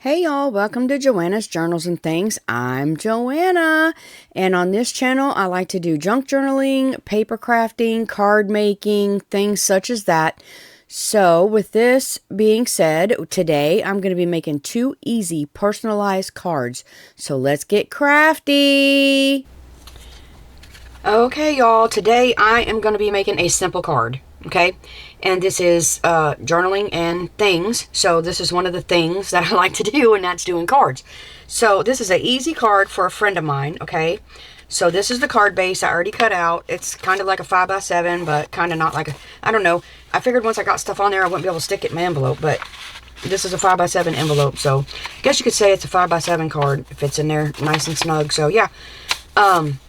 Hey y'all, welcome to Joanna's Journals and Things. I'm Joanna, and on this channel I like to do junk journaling, paper crafting, card making, things such as that. So with this being said, today I'm going to be making 2 easy personalized cards. So let's get crafty! Okay y'all, today I am going to be making a simple card, okay? And this is journaling and things. So this is one of the things that I like to do, and that's doing cards. So this is an easy card for a friend of mine, okay? So this is the card base I already cut out. It's kind of like a 5x7, but kind of not like a, I don't know. I figured once I got stuff on there, I wouldn't be able to stick it in my envelope, but this is a 5x7 envelope. So I guess you could say it's a 5x7 card if it's in there nice and snug. So yeah, but I'm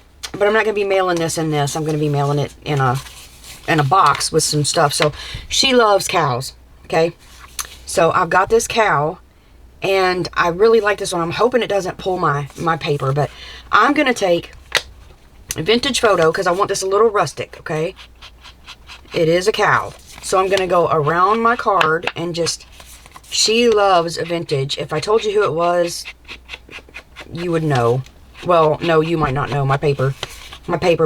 not going to be mailing this in this. I'm going to be mailing it in a box with some stuff. So she loves cows, okay? So I've got this cow, and I really like this one. I'm hoping it doesn't pull my paper, but I'm going to take a vintage photo because I want this a little rustic, okay? It is a cow. So I'm going to go around my card and just, she loves a vintage. If I told you who it was, you would know. Well, no, you might not know. My paper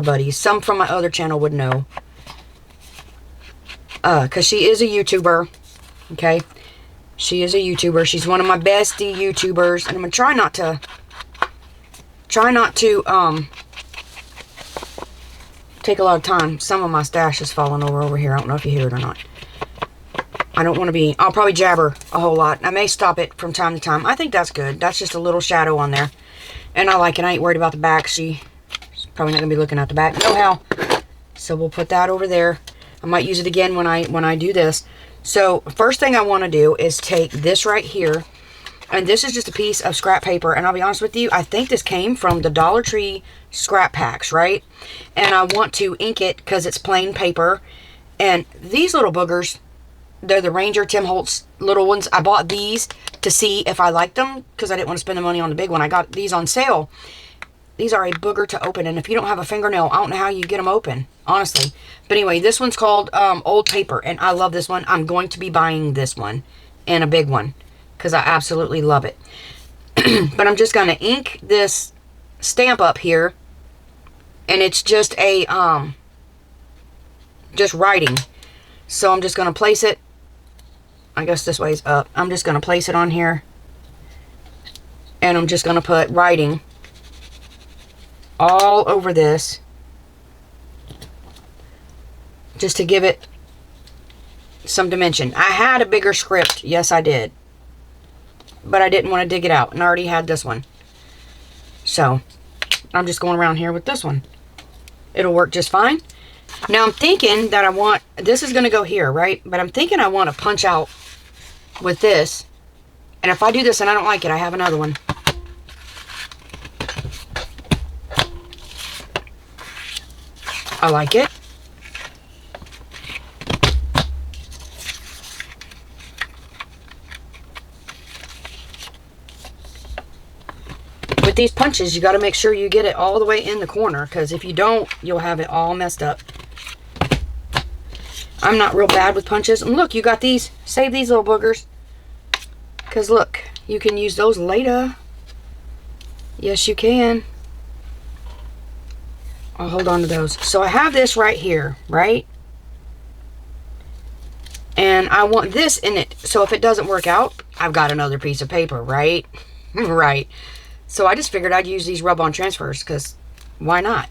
buddies. Some from my other channel would know. Because she is a YouTuber, okay? She is a YouTuber. She's one of my bestie YouTubers, and I'm going to try not to take a lot of time. Some of my stash is falling over here. I don't know if you hear it or not. I don't want to be, I'll probably jabber a whole lot. I may stop it from time to time. I think that's good. That's just a little shadow on there. And I like it. I ain't worried about the back. She's probably not going to be looking at the back. No how. So we'll put that over there. I might use it again when I do this. So first thing I want to do is take this right here, and this is just a piece of scrap paper, and I'll be honest with you, I think this came from the Dollar Tree scrap packs, right? And I want to ink it because it's plain paper, and these little boogers, they're the Ranger Tim Holtz little ones. I bought these to see if I liked them because I didn't want to spend the money on the big one. I got these on sale. These are a booger to open, and if you don't have a fingernail, I don't know how you get them open, honestly. But anyway, this one's called Old Paper, and I love this one. I'm going to be buying this one and a big one because I absolutely love it. But I'm just going to ink this stamp up here, and it's just a just writing. So I'm just going to place it. I guess this way's up. I'm just going to place it on here, and I'm just going to put writing all over this, just to give it some dimension. I had a bigger script, yes I did, but I didn't want to dig it out, and I already had this one. So I'm just going around here with this one. It'll work just fine. Now I'm thinking that I want, this is going to go here, right? But I'm thinking I want to punch out with this, and if I do this and I don't like it, I have another one. I like it. With these punches, you got to make sure you get it all the way in the corner, because if you don't, you'll have it all messed up. I'm not real bad with punches. And look, you got these. Save these little boogers, because look, you can use those later. Yes, you can. I'll hold on to those. So I have this right here, right? And I want this in it. So if it doesn't work out, I've got another piece of paper, right? Right. So I just figured I'd use these rub-on transfers, because why not?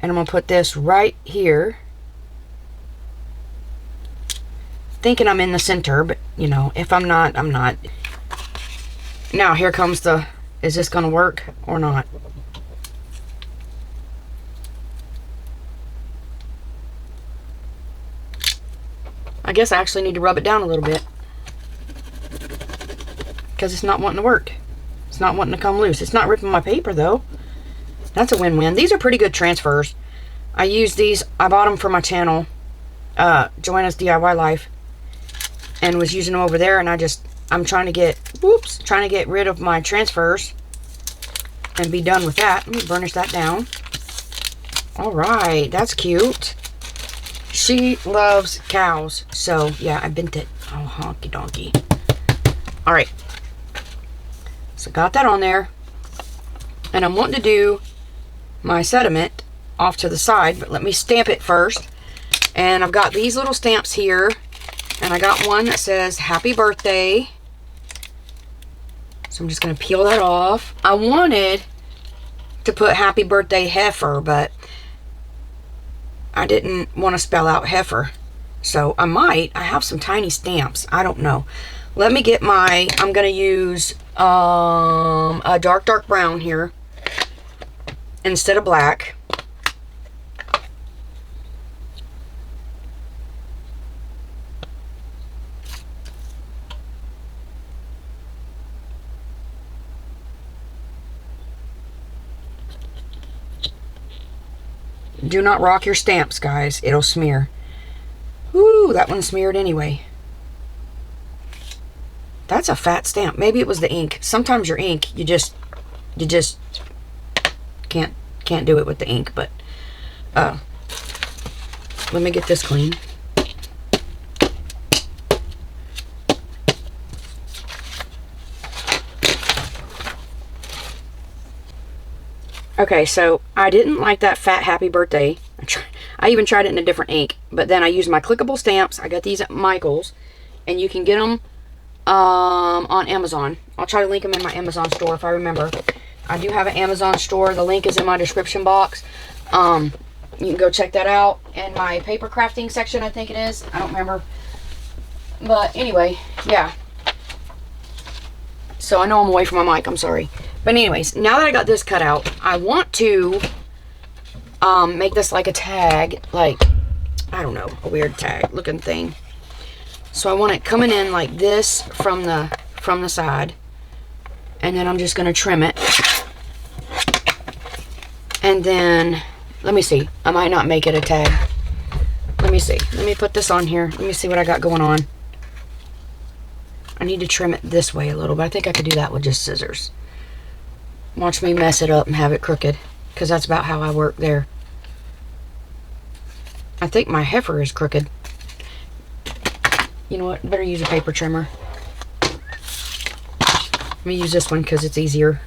And I'm going to put this right here. Thinking I'm in the center, but, you know, if I'm not, I'm not. Now, here comes the, is this going to work or not? I guess I actually need to rub it down a little bit, because it's not wanting to work. It's not wanting to come loose. It's not ripping my paper, though. That's a win-win. These are pretty good transfers. I use these. I bought them for my channel, Joanna's DIY Life, and was using them over there, and I'm trying to get, trying to get rid of my transfers and be done with that. Let me burnish that down. All right, that's cute. She loves cows, so yeah, I bent it. Oh, honky donkey. All right, So got that on there. And I'm wanting to do my sediment off to the side, but let me stamp it first. And I've got these little stamps here, and I got one that says happy birthday. So I'm just going to peel that off. I wanted to put happy birthday heifer, but I didn't want to spell out heifer. So I have some tiny stamps. I don't know. Let me get my, I'm going to use a dark brown here instead of black. Do not rock your stamps, guys. It'll smear. Ooh, that one smeared anyway. That's a fat stamp. Maybe it was the ink. Sometimes your ink, you just can't do it with the ink, but let me get this clean. Okay, so I didn't like that fat happy birthday. I even tried it in a different ink, but then I used my clickable stamps. I got these at Michael's, and you can get them on Amazon. I'll try to link them in my Amazon store if I remember. I do have an Amazon store. The link is in my description box. You can go check that out in my paper crafting section, I think it is. I don't remember. But anyway, yeah. So I know I'm away from my mic. I'm sorry. But anyways, now that I got this cut out, I want to make this like a tag, like, I don't know, a weird tag looking thing. So I want it coming in like this from the side, and then I'm just going to trim it. And then, let me see, I might not make it a tag. Let me see. Let me put this on here. Let me see what I got going on. I need to trim it this way a little, but I think I could do that with just scissors. Watch me mess it up and have it crooked, because that's about how I work there. I think my heifer is crooked. You know what? Better use a paper trimmer. Let me use this one because it's easier.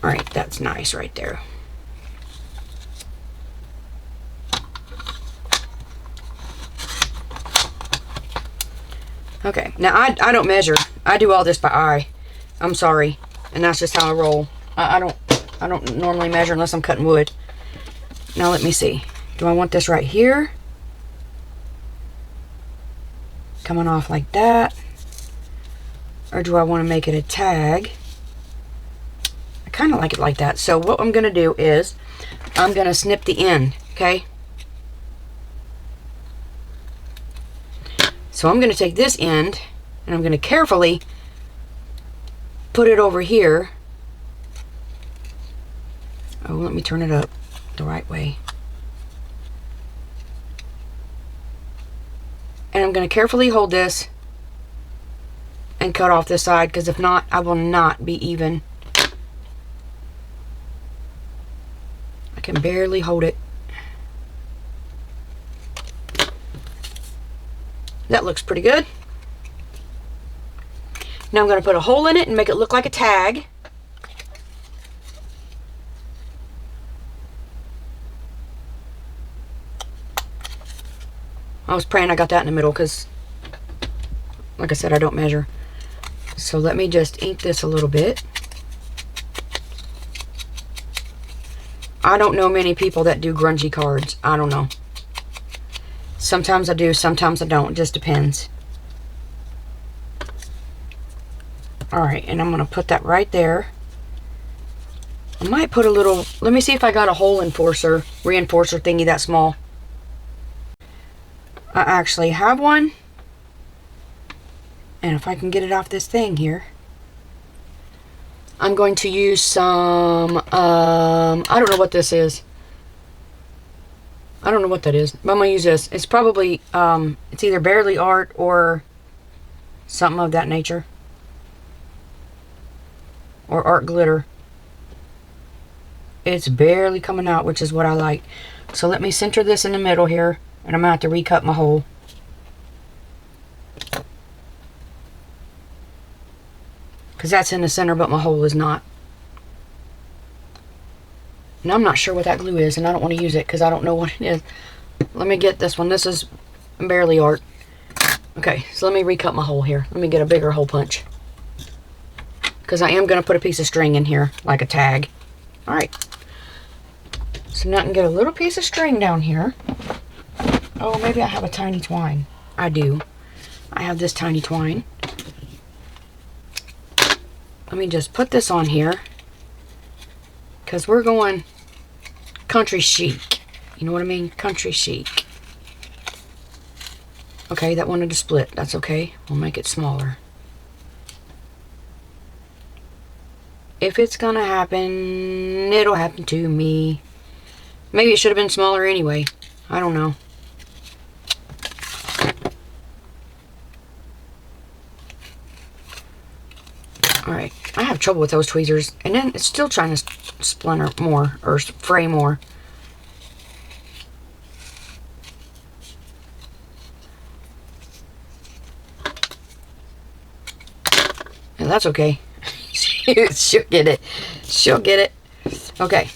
Alright, that's nice right there. Okay, now I don't measure. I do all this by eye. I'm sorry, and that's just how I roll. I don't normally measure unless I'm cutting wood. Now let me see. Do I want this right here? Coming off like that? Or do I want to make it a tag? I kind of like it like that. So what I'm going to do is I'm going to snip the end, okay? So I'm going to take this end and I'm going to carefully put it over here. Oh, let me turn it up the right way. And I'm going to carefully hold this and cut off this side, because if not, I will not be even. I can barely hold it. That looks pretty good. Now I'm going to put a hole in it and make it look like a tag. I was praying I got that in the middle because, like I said, I don't measure. So let me just ink this a little bit. I don't know many people that do grungy cards. I don't know. Sometimes I do, sometimes I don't. It just depends. Alright, and I'm going to put that right there. I might put a little, let me see if I got a hole reinforcer thingy that small. I actually have one. And if I can get it off this thing here, I'm going to use some, I don't know what this is. I don't know what that is, but I'm going to use this. It's probably, it's either Barely Art or something of that nature. Or Art Glitter. It's barely coming out, which is what I like. So let me center this in the middle here, and I'm going to have to recut my hole. because that's in the center, but my hole is not. And I'm not sure what that glue is, and I don't want to use it because I don't know what it is. Let me get this one. This is barely art. Okay, so let me recut my hole here. Let me get a bigger hole punch, because I am going to put a piece of string in here, like a tag. All right. So now I can get a little piece of string down here. Oh, maybe I have a tiny twine. I do. I have this tiny twine. Let me just put this on here, because we're going country chic. You know what I mean? Country chic. Okay, that wanted to split. That's okay. We'll make it smaller. If it's gonna happen, it'll happen to me. Maybe it should have been smaller anyway. I don't know. Alright, I have trouble with those tweezers. And then it's still trying to splinter more, or fray more. And that's okay. She'll get it. She'll get it. Okay.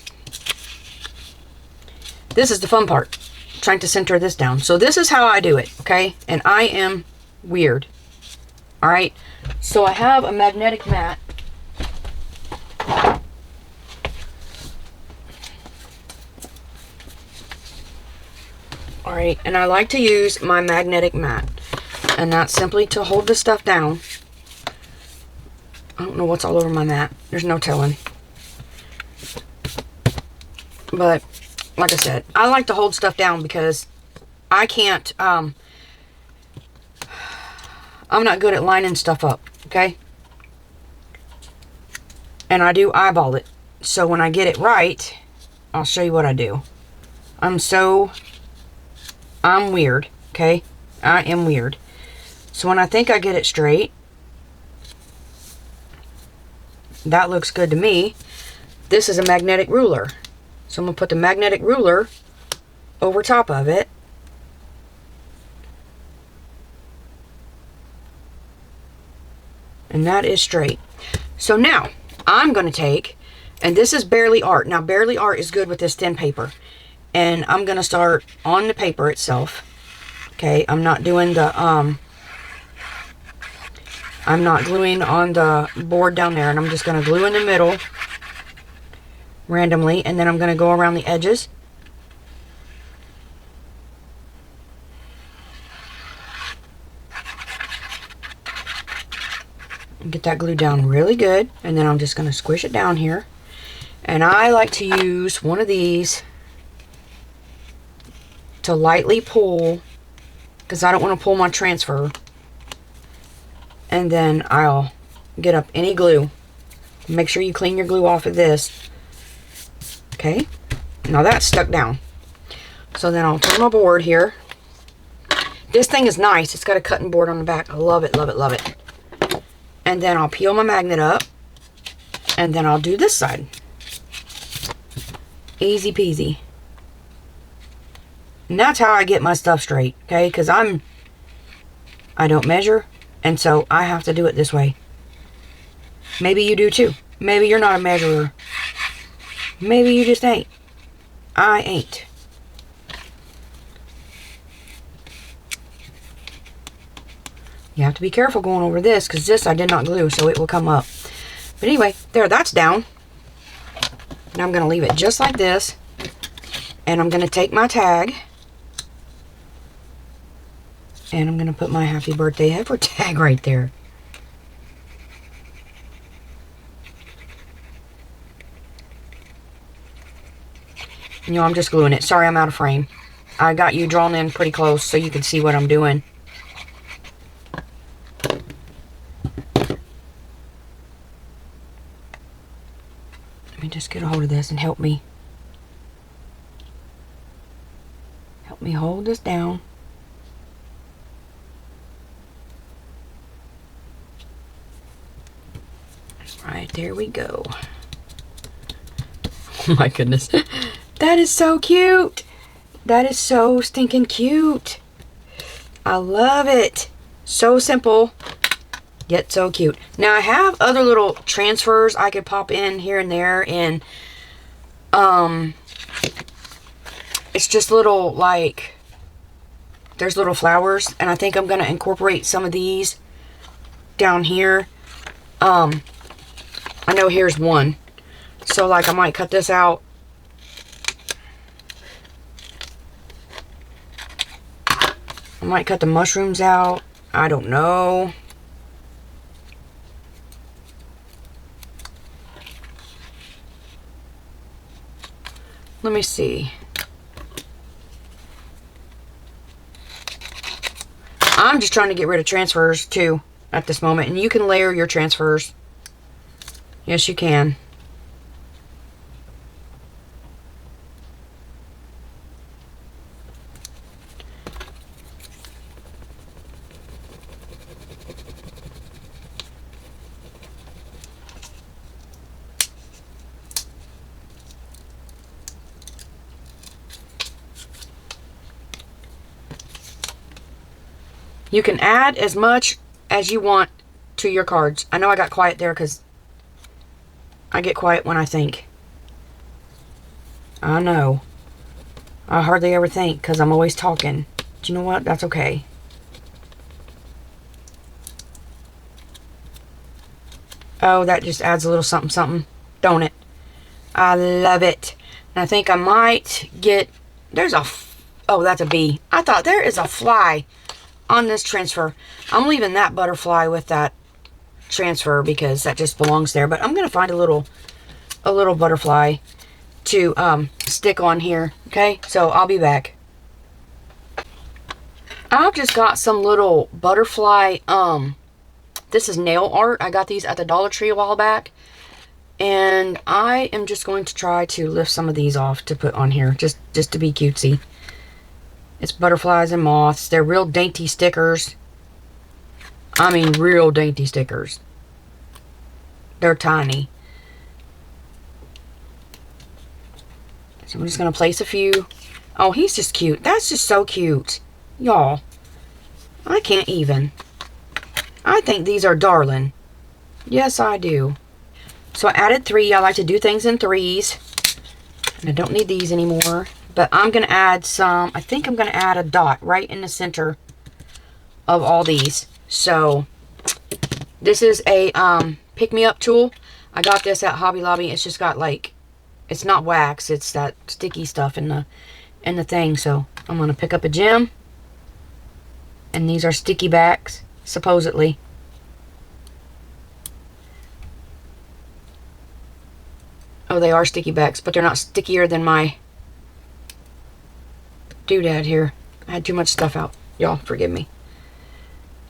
This is the fun part. Trying to center this down. So this is how I do it, okay? And I am weird. Alright? So I have a magnetic mat. Alright, and I like to use my magnetic mat. And that's simply to hold the stuff down. I don't know what's all over my mat. There's no telling. But, like I said, I like to hold stuff down because I can't, I'm not good at lining stuff up, okay? And I do eyeball it. So when I get it right, I'll show you what I do. I'm weird, okay? I am weird. So when I think I get it straight, that looks good to me. This is a magnetic ruler. So I'm going to put the magnetic ruler over top of it. And that is straight. So now, I'm going to take, and this is Barely Art. Now, Barely Art is good with this thin paper. And I'm going to start on the paper itself. Okay, I'm not doing the, I'm not gluing on the board down there, and I'm just going to glue in the middle randomly, and then I'm going to go around the edges. And get that glue down really good, and then I'm just going to squish it down here. And I like to use one of these to lightly pull, because I don't want to pull my transfer. And then I'll get up any glue. Make sure you clean your glue off of this. Okay, now that's stuck down. So then I'll turn my board here. This thing is nice. It's got a cutting board on the back. I love it, love it, love it. And then I'll peel my magnet up. And then I'll do this side. Easy peasy. And that's how I get my stuff straight, okay? Because I don't measure. And so I have to do it this way. Maybe you do too. Maybe you're not a measurer. Maybe you just ain't. I ain't. You have to be careful going over this, because this I did not glue, so it will come up. But anyway, there, that's down. Now I'm going to leave it just like this. And I'm going to take my tag. And I'm going to put my Happy Birthday Heifer tag right there. You know, I'm just gluing it. Sorry, I'm out of frame. I got you drawn in pretty close so you can see what I'm doing. Let me just get a hold of this and help me. Help me hold this down. Right, there we go. Oh my goodness. That is so cute. That is so stinking cute. I love it. So simple. Get so cute. Now I have other little transfers I could pop in here and there, and it's just little, like, there's little flowers, and I think I'm gonna incorporate some of these down here. I know here's one, so like I might cut this out. I might cut the mushrooms out. I don't know. Let me see. I'm just trying to get rid of transfers too at this moment. And you can layer your transfers. Yes, you can. You can add as much as you want to your cards. I know I got quiet there because I get quiet when I think. I know. I hardly ever think because I'm always talking. Do you know what? That's okay. Oh, that just adds a little something, something, don't it? I love it. And I think I might get... There's a... Oh, that's a bee. I thought there is a fly on this transfer. I'm leaving that butterfly with that transfer because that just belongs there. But I'm going to find a little butterfly to stick on here. Okay, so I'll be back. I've just got some little butterfly. This is nail art. I got these at the Dollar Tree a while back. And I am just going to try to lift some of these off to put on here. Just to be cutesy. It's butterflies and moths. They're real dainty stickers. I mean, real dainty stickers. They're tiny. So I'm just going to place a few. Oh, he's just cute. That's just so cute. Y'all. I can't even. I think these are darling. Yes, I do. So I added 3. I like to do things in 3s. And I don't need these anymore. But I'm going to add some, I think I'm going to add a dot right in the center of all these. So, this is a pick-me-up tool. I got this at Hobby Lobby. It's just got like, it's not wax, it's that sticky stuff in the thing. So, I'm going to pick up a gem. And these are sticky backs, supposedly. Oh, they are sticky backs, but they're not stickier than my doodad here. I had too much stuff out. Y'all, forgive me.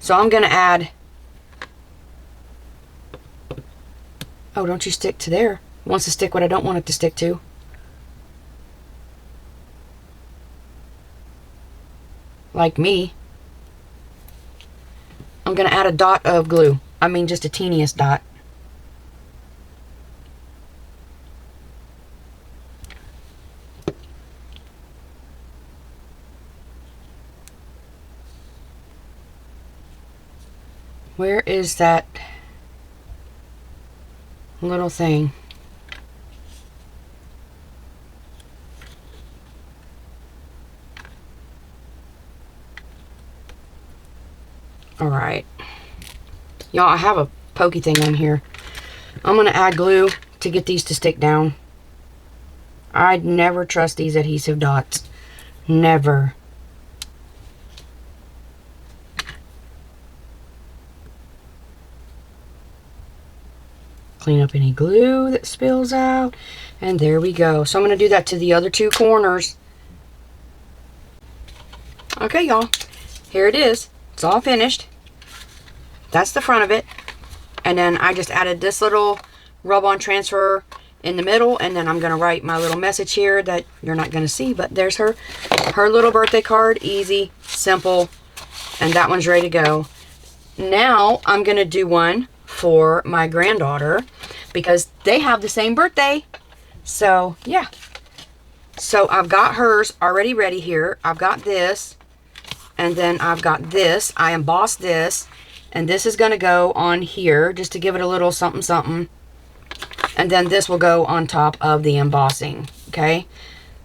So I'm going to add... Oh, don't you stick to there. It wants to stick what I don't want it to stick to. Like me. I'm going to add a dot of glue. I mean, just a teeniest dot. Where is that little thing? Alright. Y'all, I have a pokey thing on here. I'm going to add glue to get these to stick down. I'd never trust these adhesive dots. Never. Clean up any glue that spills out. And there we go. So I'm going to do that to the other 2 corners. Okay, y'all. Here it is. It's all finished. That's the front of it. And then I just added this little rub-on transfer in the middle. And then I'm going to write my little message here that you're not going to see. But there's her little birthday card. Easy, simple. And that one's ready to go. Now I'm going to do one for my granddaughter because they have the same birthday. So yeah, so I've got hers already ready here. I've got this, and then I've got this. I embossed this, And this is going to go on here just to give it a little something something. And then this will go on top of the embossing. Okay.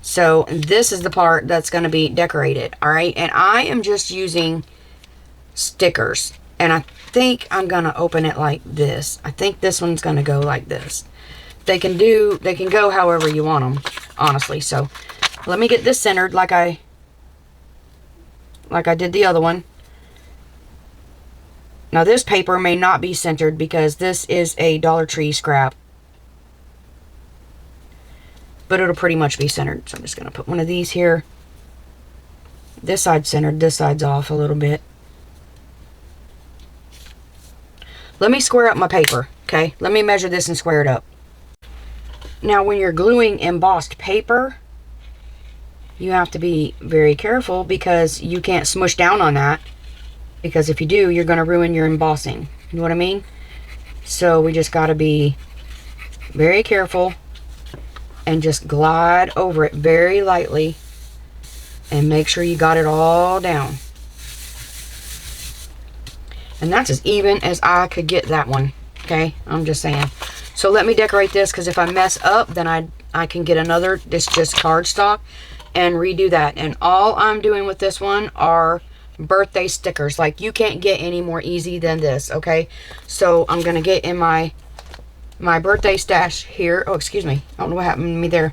So this is the part that's going to be decorated. All right. And I am just using stickers. And I think I'm going to open it like this. I think this one's going to go like this. They can go however you want them, honestly. So let me get this centered like I did the other one. Now this paper may not be centered because this is a Dollar Tree scrap. But it'll pretty much be centered. So I'm just going to put one of these here. This side's centered, this side's off a little bit. Let me square up my paper, okay? Let me measure this and square it up. Now, when you're gluing embossed paper, you have to be very careful because you can't smush down on that. Because if you do, you're going to ruin your embossing. You know what I mean? So we just got to be very careful and just glide over it very lightly and make sure you got it all down. And that's as even as I could get that one. Okay, I'm just saying. So let me decorate this, because if I mess up, then I can get another, this just cardstock, and redo that. And all I'm doing with this one are birthday stickers. Like, you can't get any more easy than this, okay? So I'm going to get in my birthday stash here. Oh, excuse me. I don't know what happened to me there.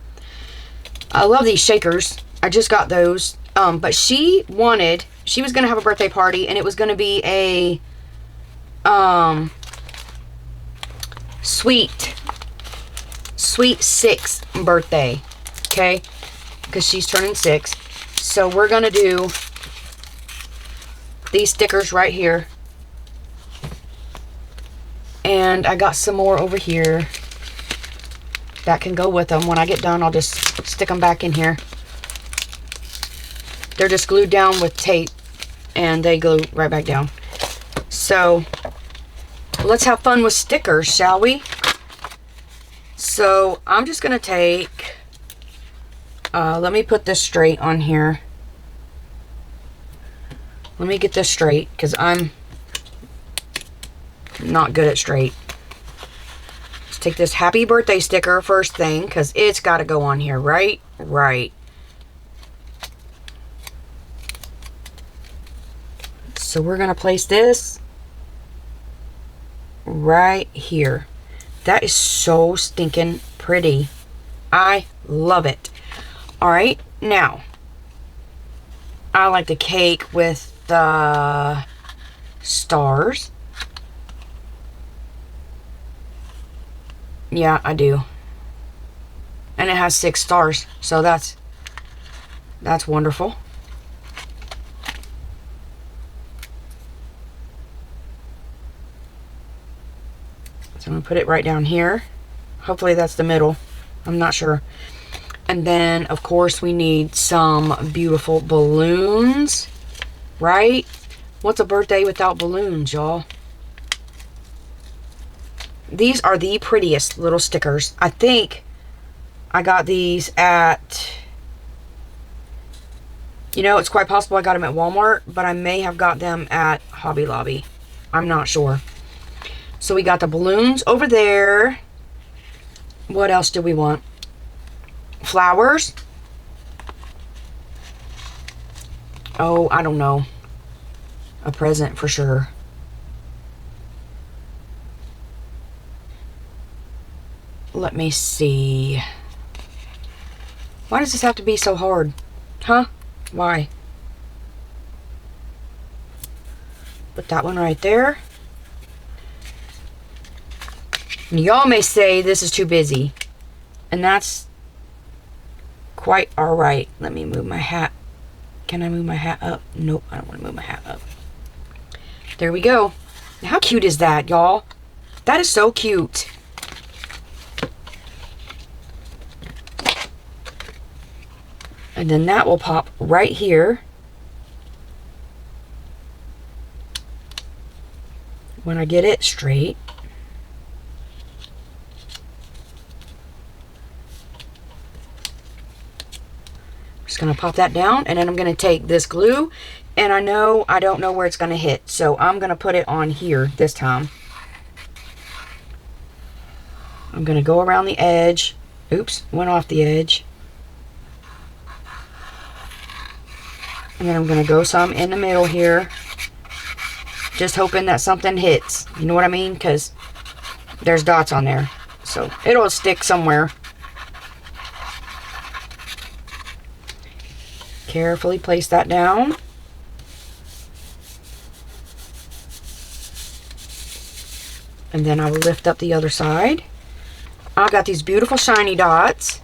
I love these shakers. I just got those. But she was going to have a birthday party, and it was going to be a sweet 6 birthday, okay, because she's turning 6. So we're gonna do these stickers right here, and I got some more over here that can go with them. When I get done, I'll just stick them back in here. They're just glued down with tape, and they glue right back down. So let's have fun with stickers, shall we? So I'm just going to take, let me put this straight on here. Let me get this straight, because I'm not good at straight. Let's take this happy birthday sticker first thing, because it's got to go on here, right? Right. So we're going to place this right here. That is so stinking pretty. I love it. All right, now I like the cake with the stars. Yeah, I do. And it has 6 stars, so that's wonderful. So I'm going to put it right down here. Hopefully that's the middle. I'm not sure. And then, of course, we need some beautiful balloons, right? What's a birthday without balloons, y'all? These are the prettiest little stickers. I think I got these at, you know, it's quite possible I got them at Walmart, but I may have got them at Hobby Lobby. I'm not sure. So we got the balloons over there. What else do we want? Flowers. Oh, I don't know. A present for sure. Let me see. Why does this have to be so hard? Huh? Why? Put that one right there. Y'all may say this is too busy, and that's quite all right. Let me move my hat. Can I move my hat up? Nope, I don't want to move my hat up. There we go. How cute is that, y'all? That is so cute. And then that will pop right here. When I get it straight. Just going to pop that down, and then I'm going to take this glue And I know I don't know where it's going to hit, so I'm going to put it on here this time. I'm going to go around the edge. Oops, went off the edge. And then I'm going to go some in the middle here. Just hoping that something hits. You know what I mean? Because there's dots on there. So it'll stick somewhere. Carefully place that down. And then I will lift up the other side. I've got these beautiful shiny dots.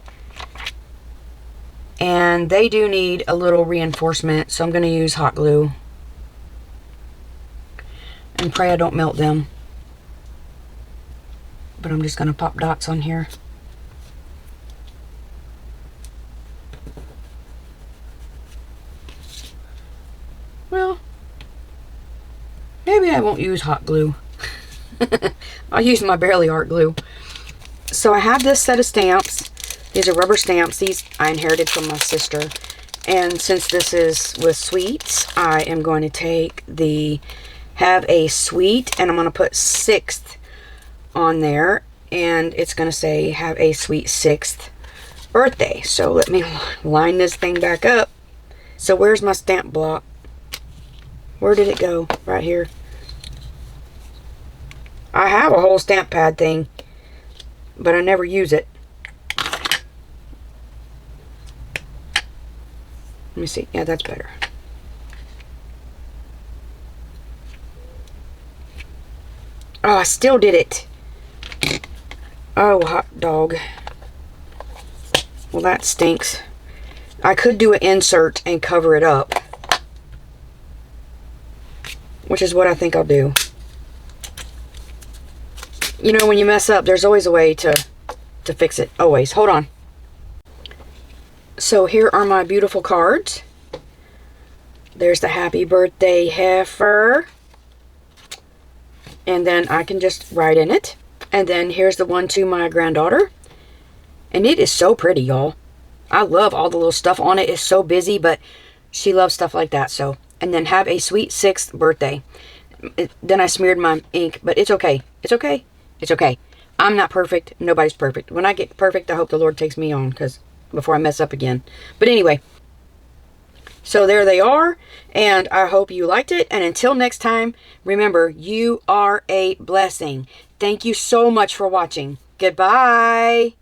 And they do need a little reinforcement. So I'm going to use hot glue. And pray I don't melt them. But I'm just going to pop dots on here. Well, maybe I won't use hot glue. I'll use my Barely Art glue. So I have this set of stamps. These are rubber stamps. These I inherited from my sister. And since this is with sweets, I am going to take the Have a Sweet, and I'm going to put 6th on there. And it's going to say Have a Sweet 6th birthday. So let me line this thing back up. So where's my stamp block? Where did it go? Right here. I have a whole stamp pad thing, but I never use it. Let me see. Yeah, that's better. Oh, I still did it. Oh, hot dog. Well, that stinks. I could do an insert and cover it up, which is what I think I'll do. You know, when you mess up, there's always a way to fix it. Always. Hold on. So here are my beautiful cards. There's the happy birthday heifer. And then I can just write in it. And then here's the one to my granddaughter. And it is so pretty, y'all. I love all the little stuff on it. It's so busy, but she loves stuff like that. So, and then have a sweet 6th birthday. Then I smeared my ink, but it's okay. It's okay. It's okay. I'm not perfect. Nobody's perfect. When I get perfect, I hope the Lord takes me on, because before I mess up again. But anyway, so there they are, and I hope you liked it. And until next time, remember, you are a blessing. Thank you so much for watching. Goodbye.